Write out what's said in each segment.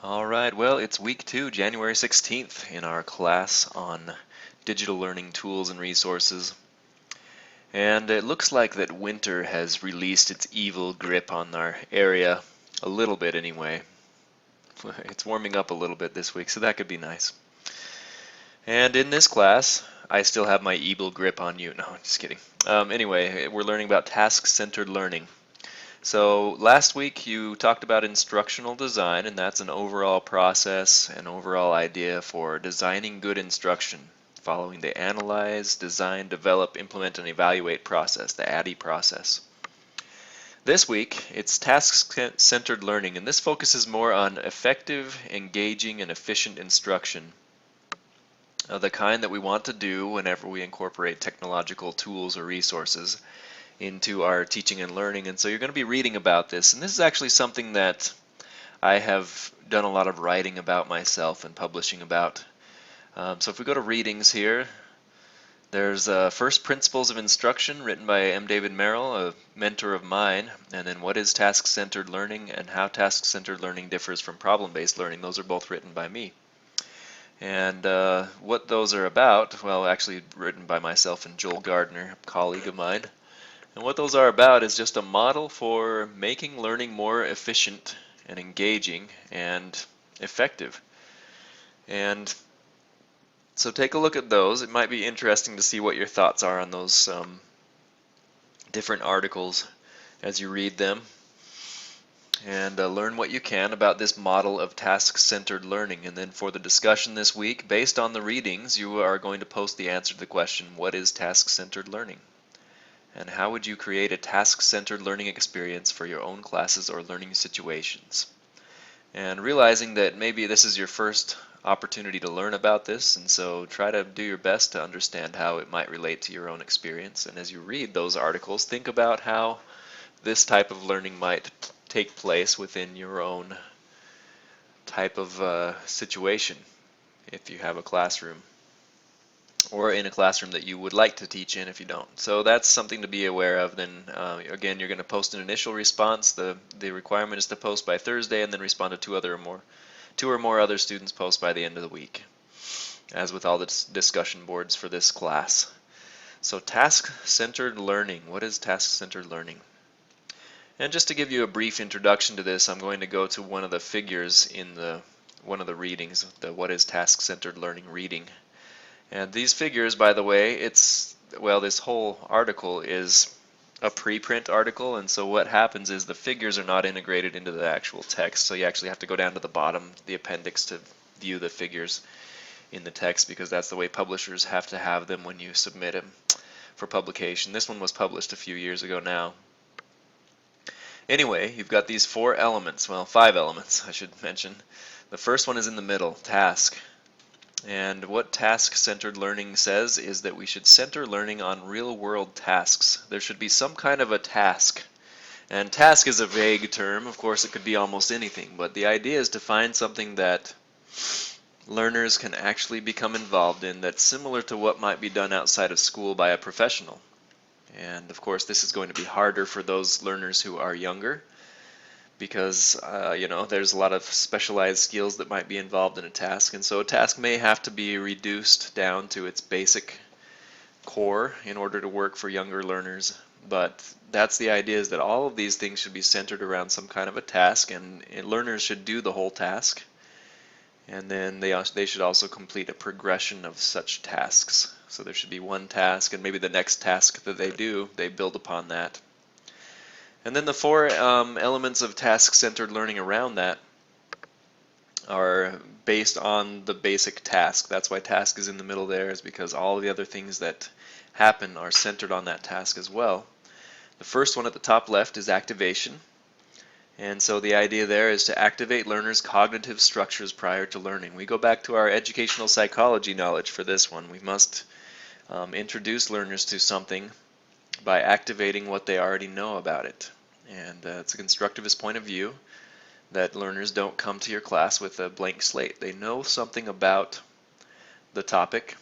All right, well, it's week 2, January 16th, in our class on digital learning tools and resources. And it looks like that winter has released its evil grip on our area, a little bit anyway. It's warming up a little bit this week, so that could be nice. And in this class, I still have my evil grip on you. No, just kidding. Anyway, we're learning about task-centered learning. So last week you talked about instructional design, and that's an overall process, an overall idea for designing good instruction, following the analyze, design, develop, implement, and evaluate process, the ADDIE process. This week it's task-centered learning, and this focuses more on effective, engaging, and efficient instruction, the kind that we want to do whenever we incorporate technological tools or resources into our teaching and learning. And so you're going to be reading about this, and this is actually something that I have done a lot of writing about myself and publishing about. So if we go to readings here, there's First Principles of Instruction, written by M. David Merrill, a mentor of mine, and then What is Task-Centered Learning and How Task-Centered Learning Differs from Problem-Based Learning. Those are both written by me. And what those are about, well, actually written by myself and Joel Gardner, a colleague of mine. And what those are about is just a model for making learning more efficient and engaging and effective. And so take a look at those. It might be interesting to see what your thoughts are on those different articles as you read them. And learn what you can about this model of task-centered learning. And then for the discussion this week, based on the readings, you are going to post the answer to the question, what is task-centered learning? And how would you create a task-centered learning experience for your own classes or learning situations? And realizing that maybe this is your first opportunity to learn about this, and so try to do your best to understand how it might relate to your own experience. And as you read those articles, think about how this type of learning might take place within your own type of situation if you have a classroom, or in a classroom that you would like to teach in if you don't. So that's something to be aware of. Then again, you're going to post an initial response. The requirement is to post by Thursday and then respond to two or more other students post by the end of the week, as with all the discussion boards for this class. So task-centered learning. What is task-centered learning? And just to give you a brief introduction to this, I'm going to go to one of the figures in one of the readings, the What is Task-Centered Learning reading. And these figures, by the way, this whole article is a preprint article, and so what happens is the figures are not integrated into the actual text, so you actually have to go down to the bottom, the appendix, to view the figures in the text, because that's the way publishers have to have them when you submit them for publication. This one was published a few years ago now. Anyway, you've got these 4 elements, well, 5 elements, I should mention. The first one is in the middle, task. And what task-centered learning says is that we should center learning on real-world tasks. There should be some kind of a task. And task is a vague term. Of course, it could be almost anything. But the idea is to find something that learners can actually become involved in that's similar to what might be done outside of school by a professional. And of course, this is going to be harder for those learners who are younger, because there's a lot of specialized skills that might be involved in a task, and so a task may have to be reduced down to its basic core in order to work for younger learners. But that's the idea, is that all of these things should be centered around some kind of a task, and learners should do the whole task, and then they should also complete a progression of such tasks. So there should be one task, and maybe the next task that they do, they build upon that. And then the 4 elements of task-centered learning around that are based on the basic task. That's why task is in the middle there, is because all of the other things that happen are centered on that task as well. The first one at the top left is activation. And so the idea there is to activate learners' cognitive structures prior to learning. We go back to our educational psychology knowledge for this one. We must introduce learners to something by activating what they already know about it. And it's a constructivist point of view that learners don't come to your class with a blank slate. They know something about the topic,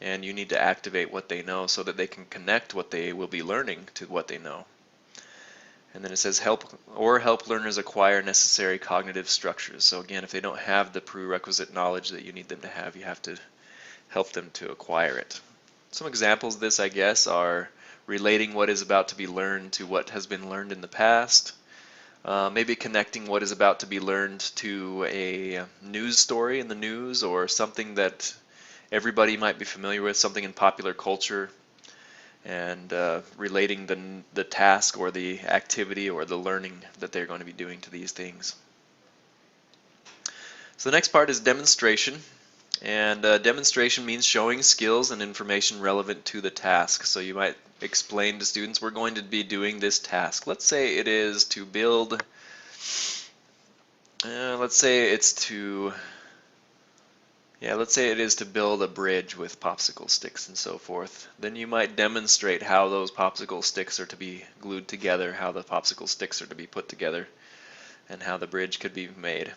and you need to activate what they know so that they can connect what they will be learning to what they know. And then it says help learners acquire necessary cognitive structures. So again, if they don't have the prerequisite knowledge that you need them to have, you have to help them to acquire it. Some examples of this, I guess, are relating what is about to be learned to what has been learned in the past. Maybe connecting what is about to be learned to a news story in the news, or something that everybody might be familiar with, something in popular culture, and relating the task or the activity or the learning that they're going to be doing to these things. So the next part is demonstration. And demonstration means showing skills and information relevant to the task. So you might explain to students, we're going to be doing this task. Let's say it is to build, let's say it is to build a bridge with popsicle sticks and so forth. Then you might demonstrate how those popsicle sticks are to be glued together, how the popsicle sticks are to be put together, and how the bridge could be made.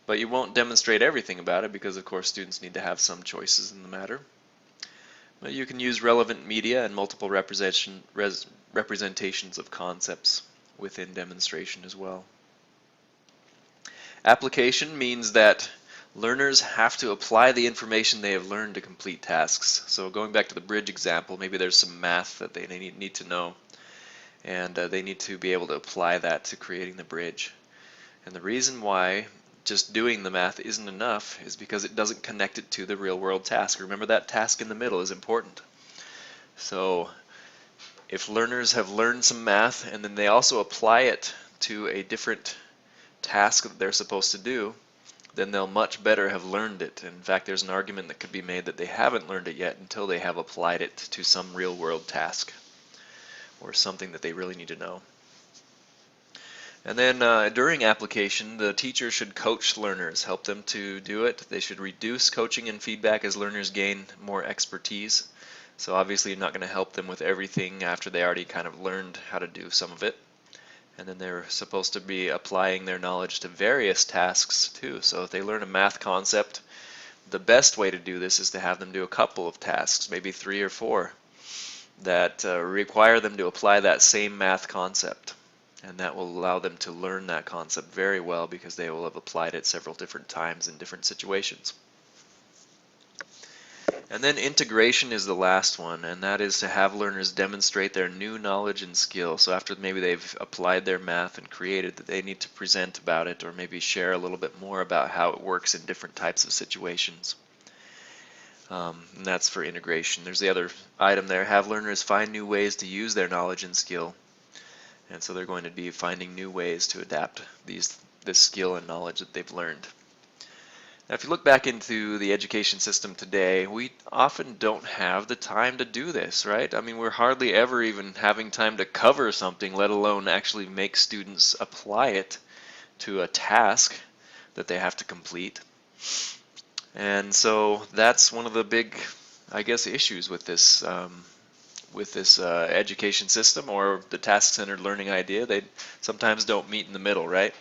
But you won't demonstrate everything about it because, of course, students need to have some choices in the matter. But you can use relevant media and multiple representations of concepts within demonstration as well. Application means that learners have to apply the information they have learned to complete tasks. So going back to the bridge example, maybe there's some math that they need to know, and they need to be able to apply that to creating the bridge. And the reason why just doing the math isn't enough is because it doesn't connect it to the real world task. Remember, that task in the middle is important. So if learners have learned some math and then they also apply it to a different task that they're supposed to do, then they'll much better have learned it. In fact, there's an argument that could be made that they haven't learned it yet until they have applied it to some real world task or something that they really need to know. And then during application, the teacher should coach learners, help them to do it. They should reduce coaching and feedback as learners gain more expertise. So obviously you're not going to help them with everything after they already kind of learned how to do some of it. And then they're supposed to be applying their knowledge to various tasks too. So if they learn a math concept, the best way to do this is to have them do a couple of tasks, maybe 3 or 4, that require them to apply that same math concept. And that will allow them to learn that concept very well because they will have applied it several different times in different situations. And then integration is the last one, and that is to have learners demonstrate their new knowledge and skill. So after maybe they've applied their math and created, that they need to present about it or maybe share a little bit more about how it works in different types of situations. And that's for integration. There's the other item there, have learners find new ways to use their knowledge and skill. And so they're going to be finding new ways to adapt this skill and knowledge that they've learned. Now, if you look back into the education system today, we often don't have the time to do this, right? I mean, we're hardly ever even having time to cover something, let alone actually make students apply it to a task that they have to complete. And so that's one of the big, I guess, issues with this education system, or the task-centered learning idea. They sometimes don't meet in the middle, right?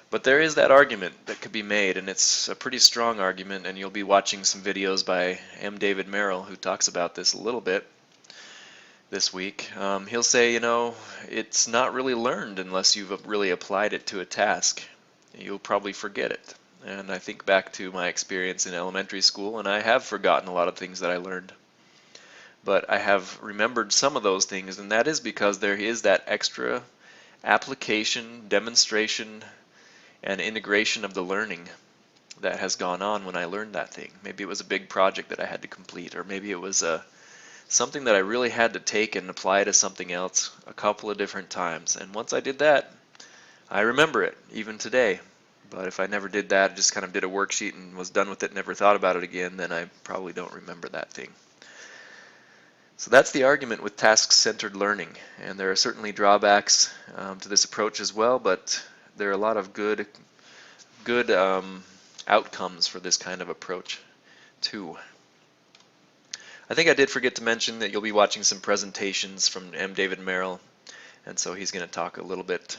But there is that argument that could be made, and it's a pretty strong argument, and you'll be watching some videos by M. David Merrill, who talks about this a little bit this week. He'll say, it's not really learned unless you've really applied it to a task. You'll probably forget it. And I think back to my experience in elementary school, and I have forgotten a lot of things that I learned. But I have remembered some of those things, and that is because there is that extra application, demonstration, and integration of the learning that has gone on when I learned that thing. Maybe it was a big project that I had to complete, or maybe it was something that I really had to take and apply to something else a couple of different times. And once I did that, I remember it, even today. But if I never did that, just kind of did a worksheet and was done with it, never thought about it again, then I probably don't remember that thing. So that's the argument with task-centered learning, and there are certainly drawbacks to this approach as well, but there are a lot of good outcomes for this kind of approach too. I think I did forget to mention that you'll be watching some presentations from M. David Merrill, and so he's going to talk a little bit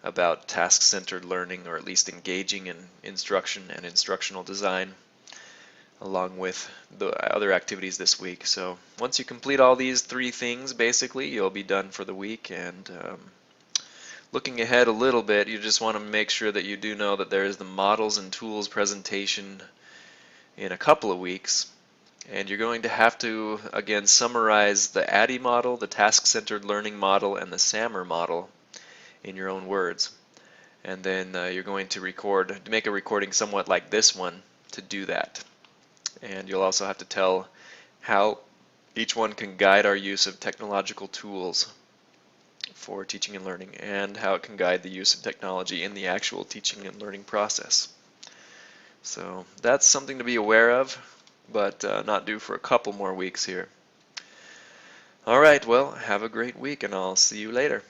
about task-centered learning, or at least engaging in instruction and instructional design, along with the other activities this week. So once you complete all these 3 things, basically, you'll be done for the week, and looking ahead a little bit, you just want to make sure that you do know that there is the models and tools presentation in a couple of weeks. And you're going to have to, again, summarize the ADDIE model, the Task-Centered Learning model, and the SAMR model in your own words. And then you're going to make a recording somewhat like this one to do that. And you'll also have to tell how each one can guide our use of technological tools for teaching and learning, and how it can guide the use of technology in the actual teaching and learning process. So that's something to be aware of, but not due for a couple more weeks here. All right, well, have a great week, and I'll see you later.